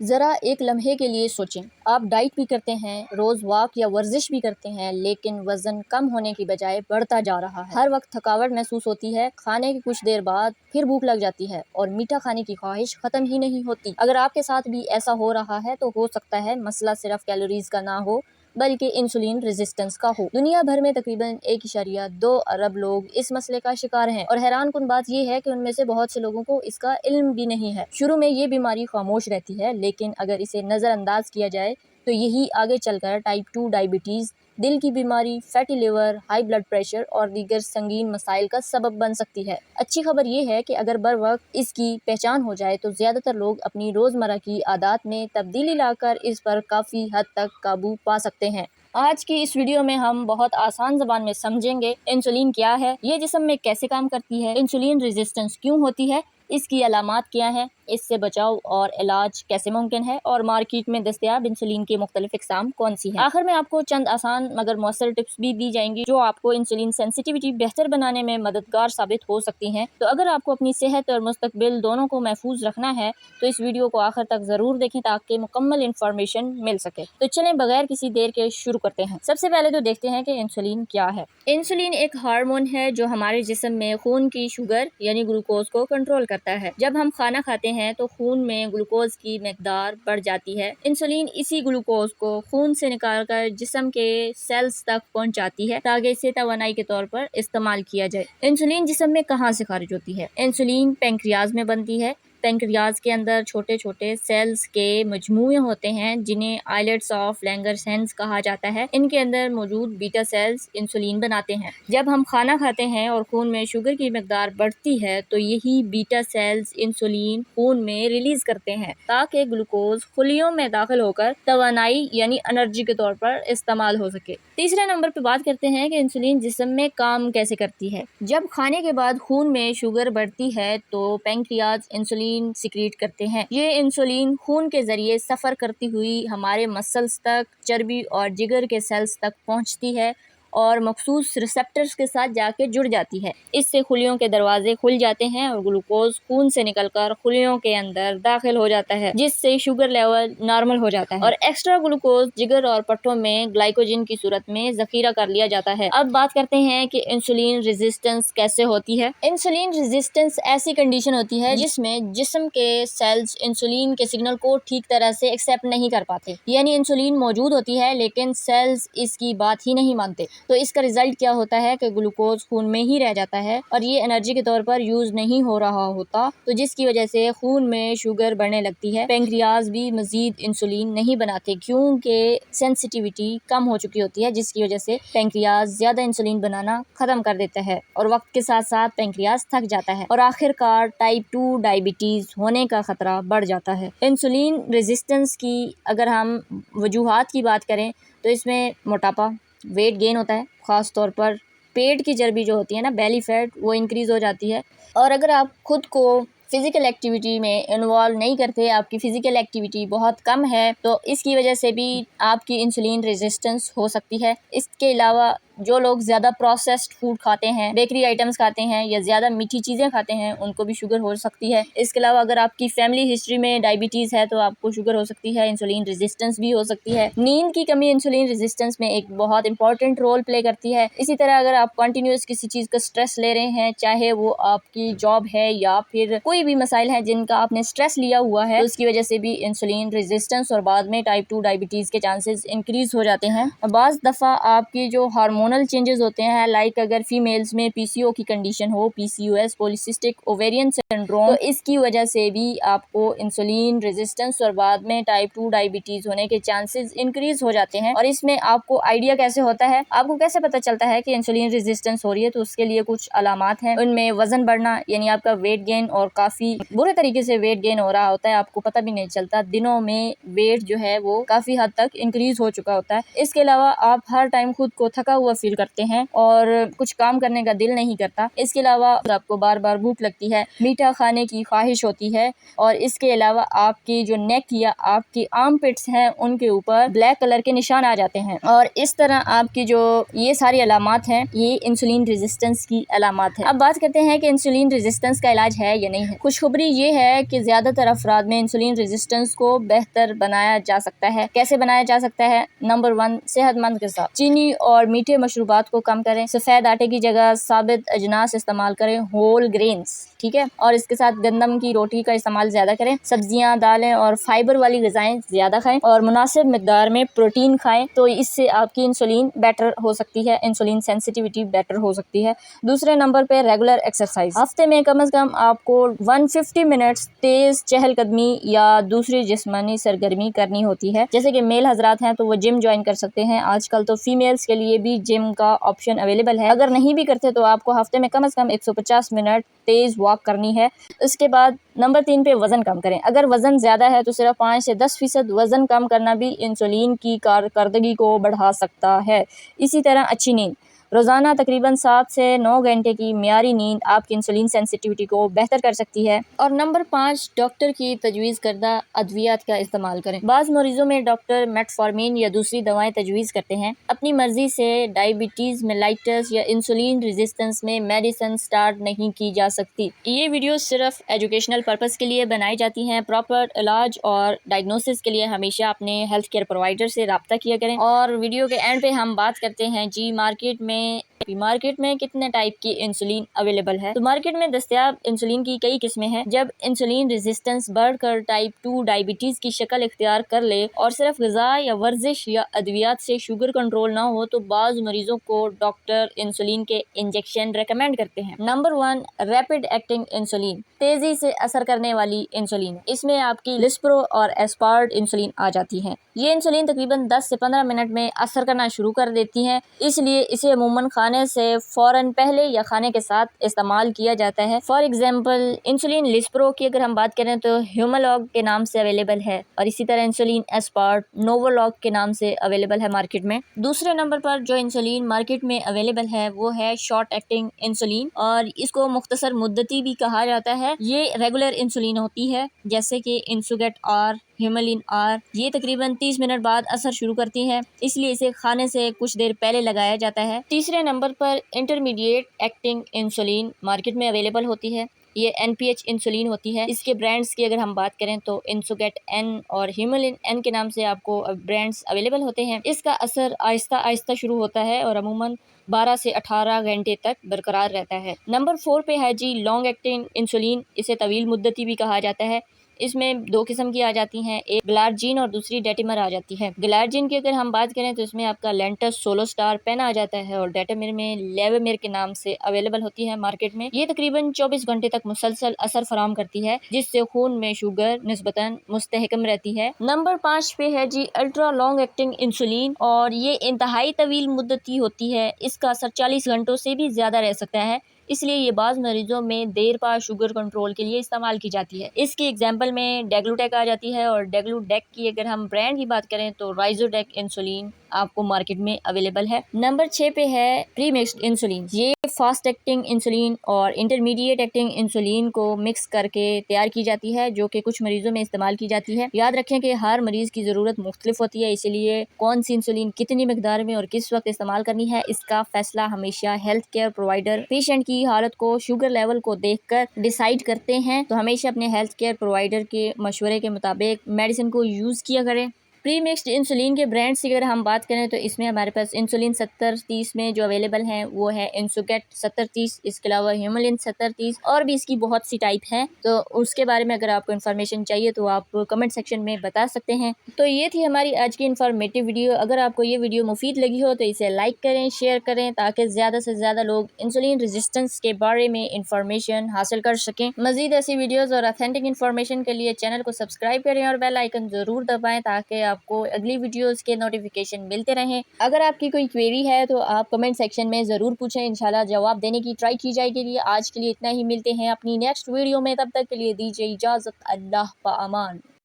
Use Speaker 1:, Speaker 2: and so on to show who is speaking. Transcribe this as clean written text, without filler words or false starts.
Speaker 1: ज़रा एक लम्हे के लिए सोचें, आप डाइट भी करते हैं, रोज़ वॉक या वर्जिश भी करते हैं, लेकिन वज़न कम होने की बजाय बढ़ता जा रहा है। हर वक्त थकावट महसूस होती है, खाने की कुछ देर बाद फिर भूख लग जाती है और मीठा खाने की ख्वाहिश ख़त्म ही नहीं होती। अगर आपके साथ भी ऐसा हो रहा है तो हो सकता है मसला सिर्फ कैलोरीज़ का ना हो, बल्कि इंसुलिन रेजिस्टेंस का हो। दुनिया भर में तकरीबन 1.2 अरब लोग इस मसले का शिकार हैं और हैरान कुन बात यह है कि उनमें से बहुत से लोगों को इसका इल्म भी नहीं है। शुरू में ये बीमारी खामोश रहती है, लेकिन अगर इसे नज़रअंदाज किया जाए तो यही आगे चलकर टाइप 2 डायबिटीज़, दिल की बीमारी, fatty liver, high blood pressure और दीगर संगीन मसाइल का सबब बन सकती है। अच्छी खबर यह है कि अगर बर वक्त इसकी पहचान हो जाए तो ज़्यादातर लोग अपनी रोज़मर्रा की आदत में तब्दीली लाकर इस पर काफ़ी हद तक काबू पा सकते हैं। आज की इस वीडियो में हम बहुत आसान ज़बान में समझेंगे इंसुलिन क्या है, ये जिस्म में कैसे काम करती है, इंसुलिन रेजिस्टेंस क्यों होती है, इसकी अलामात क्या है, इससे बचाव और इलाज कैसे मुमकिन है और मार्केट में दस्तयाब इंसुलिन की मुख्तलिफ इक़साम कौन सी है। आखिर में आपको चंद आसान मगर मौसर टिप्स भी दी जाएंगी जो आपको इंसुलिन सेंसिटिविटी बेहतर बनाने में मददगार साबित हो सकती हैं। तो अगर आपको अपनी सेहत और मुस्तकबिल दोनों को महफूज रखना है तो इस वीडियो को आखिर तक ज़रूर देखें ताकि मुकम्मल इंफॉर्मेशन मिल सके। तो चलें बगैर किसी देर के शुरू करते हैं। सबसे पहले तो देखते हैं कि इंसुलिन क्या है। इंसुलिन एक हार्मोन है जो हमारे जिस्म में खून की शुगर यानी ग्लूकोज को कंट्रोल करता है। जब हम खाना खाते हैं तो खून में ग्लूकोज की मकदार बढ़ जाती है। इंसुलिन इसी ग्लूकोज को खून से निकालकर जिस्म के सेल्स तक पहुंचाती है ताकि इसे तवानाई के तौर पर इस्तेमाल किया जाए। इंसुलिन जिस्म में कहाँ से खारिज होती है? इंसुलिन पैंक्रियाज में बनती है। पैंक्रियाज के अंदर छोटे छोटे सेल्स के मजमूए होते हैं जिन्हें आइलेट्स ऑफ लैंगरहैंस कहा जाता है। इनके अंदर मौजूद बीटा सेल्स इंसुलिन बनाते हैं। जब हम खाना खाते हैं और खून में शुगर की मकदार बढ़ती है तो यही बीटा सेल्स इंसुलिन खून में रिलीज करते हैं ताकि ग्लूकोज खुलियों में दाखिल होकर तवानाई यानी एनर्जी के तौर पर इस्तेमाल हो सके। तीसरे नंबर पे बात करते हैं कि इंसुलिन जिस्म में काम कैसे करती है। जब खाने के बाद खून में शुगर बढ़ती है तो पैंक्रियाज इंसुलिन सिक्रीट करते हैं। ये इंसुलिन खून के जरिए सफर करती हुई हमारे मसल्स तक, चर्बी और जिगर के सेल्स तक पहुंचती है और मखसूस रिसेप्टर्स के साथ जाके जुड़ जाती है। इससे खुलियों के दरवाजे खुल जाते हैं और ग्लूकोज खून से निकलकर खुलियों के अंदर दाखिल हो जाता है जिससे शुगर लेवल नॉर्मल हो जाता है और एक्स्ट्रा ग्लूकोज जिगर और पट्टों में ग्लाइकोजन की सूरत में जखीरा कर लिया जाता है। अब बात करते हैं कि इंसुलिन रेजिस्टेंस कैसे होती है। इंसुलिन रेजिस्टेंस ऐसी कंडीशन होती है जिसमें जिस्म के सेल्स इंसुलिन के सिग्नल को ठीक तरह से एक्सेप्ट नहीं कर पाते, यानी इंसुलिन मौजूद होती है लेकिन सेल्स इसकी बात ही नहीं मानते। तो इसका रिजल्ट क्या होता है कि ग्लूकोज खून में ही रह जाता है और ये एनर्जी के तौर पर यूज नहीं हो रहा होता, तो जिसकी वजह से खून में शुगर बढ़ने लगती है। पैंक्रियाज भी मजीद इंसुलिन नहीं बनाते क्योंकि सेंसिटिविटी कम हो चुकी होती है, जिसकी वजह से पैंक्रियाज ज्यादा इंसुलिन बनाना खत्म कर देता है और वक्त के साथ साथ पैंक्रियाज थक जाता है और आखिरकार टाइप 2 डायबिटीज होने का खतरा बढ़ जाता है। इंसुलिन रेजिस्टेंस की अगर हम वजूहात की बात करें तो इसमें मोटापा, वेट गेन होता है, ख़ास तौर पर पेट की चर्बी जो होती है ना, बेली फैट, वो इंक्रीज़ हो जाती है। और अगर आप खुद को फिज़िकल एक्टिविटी में इन्वॉल्व नहीं करते, आपकी फ़िज़िकल एक्टिविटी बहुत कम है, तो इसकी वजह से भी आपकी इंसुलिन रेजिस्टेंस हो सकती है। इसके अलावा जो लोग ज़्यादा प्रोसेस्ड फूड खाते हैं, बेकरी आइटम्स खाते हैं या ज़्यादा मीठी चीज़ें खाते हैं, उनको भी शुगर हो सकती है। इसके अलावा अगर आपकी फैमिली हिस्ट्री में डायबिटीज़ है तो आपको शुगर हो सकती है, इंसुलिन रेजिस्टेंस भी हो सकती है। नींद की कमी इंसुलिन रेजिस्टेंस में एक बहुत इंपॉर्टेंट रोल प्ले करती है। इसी तरह अगर आप कंटिन्यूस किसी चीज़ का स्ट्रेस ले रहे हैं, चाहे वो आपकी जॉब है या फिर कोई भी मसाइल है जिनका आपने स्ट्रेस लिया हुआ है, तो उसकी वजह से भी इंसुलिन रेजिस्टेंस और बाद में टाइप 2 डायबिटीज़ के चांसेस इंक्रीज हो जाते हैं। और बाज़ दफ़ा आपकी जो हार्मोनल चेंजेस होते हैं, लाइक अगर फीमेल्स में पीसीओ की कंडीशन हो, पीसीओएस, पॉलीसिस्टिक ओवेरियन सिंड्रोम, तो इसकी वजह से भी आपको इंसुलिन रेजिस्टेंस और बाद में टाइप 2 डायबिटीज होने के चांसेस इंक्रीज हो जाते हैं। और इसमें आपको आइडिया कैसे होता है, आपको कैसे पता चलता है कि इंसुलिन रेजिस्टेंस हो रही है? तो उसके लिए कुछ अलामात हैं। उनमें वजन बढ़ना, यानी आपका वेट गेन और काफी बुरे तरीके से वेट गेन हो रहा होता है, आपको पता भी नहीं चलता, दिनों में वेट जो है वो काफी हद तक इंक्रीज हो चुका होता है। इसके अलावा आप हर टाइम खुद को थका हुआ फील करते हैं और कुछ काम करने का दिल नहीं करता। इसके अलावा आपको बार बार भूख लगती है, मीठा खाने की ख्वाहिश होती है और इसके अलावा आपकी जो नेक या आपकी आर्मपिट्स हैं उनके ऊपर ब्लैक कलर के निशान आ जाते हैं। और इस तरह आपकी जो ये सारी अलामात हैं ये इंसुलिन रेजिस्टेंस की अलामात है। अब बात करते हैं कि इंसुलिन रेजिस्टेंस का इलाज है या नहीं है। खुशखबरी ये है कि ज्यादातर अफराद में इंसुलिन रेजिस्टेंस को बेहतर बनाया जा सकता है। कैसे बनाया जा सकता है? नंबर 1, सेहतमंद ग़िज़ा। चीनी और मीठे मशरूबात को कम करें, सफ़ेद आटे की जगह साबित अजनास इस्तेमाल करें, होल ग्रेन्स, ठीक है, और इसके साथ गंदम की रोटी का इस्तेमाल ज़्यादा करें, सब्जियां, दालें और फाइबर वाली ग़िज़ाएं ज़्यादा खाएं और मुनासिब मिकदार में प्रोटीन खाएं। तो इससे आपकी इंसुलिन बेटर हो सकती है, इंसुलिन सेंसिटिविटी बेटर हो सकती है। दूसरे नंबर पे रेगुलर एक्सरसाइज। हफ्ते में कम से कम आपको 150 मिनट्स तेज़ चहलकदमी या दूसरी जिस्मानी सरगर्मी करनी होती है। जैसे कि मेल हजरात हैं तो वो जिम ज्वाइन कर सकते हैं। आजकल तो फीमेल्स के लिए भी जिम का ऑप्शन अवेलेबल है। अगर नहीं भी करते तो आपको हफ्ते में कम से कम 150 मिनट तेज़ वॉक करनी है। इसके बाद नंबर 3 पे वज़न कम करें। अगर वज़न ज़्यादा है तो सिर्फ 5 से 10% वज़न कम करना भी इंसुलिन की कारकर्दगी को बढ़ा सकता है। इसी तरह अच्छी नींद, रोज़ाना तकरीबन 7 से 9 घंटे की मियारी नींद आपकी इंसुलिन सेंसिटिविटी को बेहतर कर सकती है। और नंबर 5, डॉक्टर की तजवीज़ करदा अद्वियात का इस्तेमाल करें। बाज़ मरीज़ों में डॉक्टर मेटफॉर्मिन या दूसरी दवाएं तजवीज़ करते हैं। अपनी मर्ज़ी से डायबिटीज़ मेलाइटस या इंसुलिन रेजिस्टेंस में मेडिसिन स्टार्ट नहीं की जा सकती। ये वीडियो सिर्फ एजुकेशनल पर्पज़ के लिए बनाई जाती हैं। प्रॉपर इलाज और डायग्नोसिस के लिए हमेशा अपने हेल्थ केयर प्रोवाइडर से रब्ता किया करें। और वीडियो के एंड पे हम बात करते हैं जी मार्केट में कितने टाइप की इंसुलिन अवेलेबल है। तो मार्केट में दस्तयाब इंसुलिन की कई किस्में हैं। जब इंसुलिन रेजिस्टेंस बढ़कर टाइप 2 डायबिटीज की शक्ल इख्तियार कर ले और सिर्फ ग़िज़ा या वर्जिश या अद्वियात से शुगर कंट्रोल ना हो तो बाज़ मरीजों को डॉक्टर इंसुलिन के इंजेक्शन रेकमेंड करते हैं। नंबर 1, रैपिड एक्टिंग इंसुलिन, तेजी से असर करने वाली इंसुलिन। इसमें आपकी लिस्प्रो और एस्पार्ट इंसुलिन आ जाती है। ये इंसुलिन तकरीबन 10 से 15 मिनट में असर करना शुरू कर देती हैं, इसलिए इसे अमूमन खाने से फ़ौरन पहले या खाने के साथ इस्तेमाल किया जाता है। फॉर एग्जांपल इंसुलिन लिस्प्रो की अगर हम बात करें तो ह्यूमलॉग के नाम से अवेलेबल है और इसी तरह इंसुलिन एस्पार्ट नोवोलॉग के नाम से अवेलेबल है मार्केट में। दूसरे नंबर पर जो इंसुलिन मार्केट में अवेलेबल है वो है शॉर्ट एक्टिंग इंसुलिन और इसको मुख्तसर मुद्दती भी कहा जाता है। ये रेगुलर इंसुलिन होती है जैसे कि इंसुगेट आर, ह्यूमलिन आर। ये तकरीबन 30 मिनट बाद असर शुरू करती है, इसलिए इसे खाने से कुछ देर पहले लगाया जाता है। तीसरे नंबर पर इंटरमीडिएट एक्टिंग इंसुलिन मार्केट में अवेलेबल होती है। ये NPH इंसुलिन होती है। इसके ब्रांड्स की अगर हम बात करें तो इंसुगेट N और ह्यूमलिन N के नाम से आपको ब्रांड्स अवेलेबल होते हैं। इसका असर आहिस्ता आहिस्ता शुरू होता है और अमूमन 12 से 18 घंटे तक बरकरार रहता है। नंबर 4 पे है जी लॉन्ग एक्टिंग इंसुलिन, इसे तवील मुद्दती भी कहा जाता है। इसमें 2 किस्म की आ जाती हैं, एक ग्लार्जिन और दूसरी डेटिमर आ जाती है। ग्लार्जिन की अगर हम बात करें तो इसमें आपका लेंटस सोलोस्टार पेन आ जाता है और डेटामिर में लेवेमिर के नाम से अवेलेबल होती है मार्केट में। ये तकरीबन 24 घंटे तक मुसलसल असर फराम करती है जिससे खून में शुगर निस्बतन मुस्तहकम रहती है। नंबर 5 पे है जी अल्ट्रा लॉन्ग एक्टिंग इंसुलिन और ये इंतहाई तवील मुद्दती होती है। इसका असर 40 घंटों से भी ज्यादा रह सकता है, इसलिए ये बाज़ मरीजों में देर पा शुगर कंट्रोल के लिए इस्तेमाल की जाती है। इसकी एग्जांपल में डेग्लूटेक आ जाती है और डेग्लूडेक की अगर हम ब्रांड की बात करें तो राइजोडेक इंसुलिन आपको मार्केट में अवेलेबल है। नंबर 6 पे है प्री मिक्स्ड इंसुलिन। ये फास्ट एक्टिंग इंसुलिन और इंटरमीडिएट एक्टिंग इंसुलिन को मिक्स करके तैयार की जाती है जो कि कुछ मरीजों में इस्तेमाल की जाती है। याद रखें कि हर मरीज की ज़रूरत मुख्तलिफ होती है, इसलिए कौन सी इंसुलिन कितनी मिकदार में और किस वक्त इस्तेमाल करनी है इसका फैसला हमेशा हेल्थ केयर प्रोवाइडर पेशेंट की हालत को, शुगर लेवल को देखकर डिसाइड करते हैं। तो हमेशा अपने हेल्थ केयर प्रोवाइडर के मशवरे के मुताबिक मेडिसिन को यूज़ किया करें। प्री मिक्स्ड इंसुलिन के ब्रांड्स की अगर हम बात करें तो इसमें हमारे पास इंसुलिन 7030 में जो अवेलेबल हैं वो है इंसुगेट 7030, इसके अलावा ह्यूमलिन 7030 और भी इसकी बहुत सी टाइप हैं। तो उसके बारे में अगर आपको इन्फॉर्मेशन चाहिए तो आप कमेंट सेक्शन में बता सकते हैं। तो ये थी हमारी आज की इन्फॉर्मेटिव वीडियो। अगर आपको ये वीडियो मुफीद लगी हो तो इसे लाइक करें, शेयर करें ताकि ज़्यादा से ज़्यादा लोग इंसुलिन रेजिस्टेंस के बारे में इंफॉर्मेशन हासिल कर सकें। मज़ीद ऐसी वीडियोज़ और ऑथेंटिक इन्फॉर्मेशन के लिए चैनल को सब्सक्राइब करें और बेल आइकन ज़रूर दबाएँ ताकि आपको अगली वीडियोस के नोटिफिकेशन मिलते रहें। अगर आपकी कोई क्वेरी है तो आप कमेंट सेक्शन में ज़रूर पूछें, इंशाल्लाह जवाब देने की ट्राई की जाएगी। आज के लिए इतना ही, मिलते हैं अपनी नेक्स्ट वीडियो में, तब तक के लिए दीजिए इजाज़त। अल्लाह पाअमान।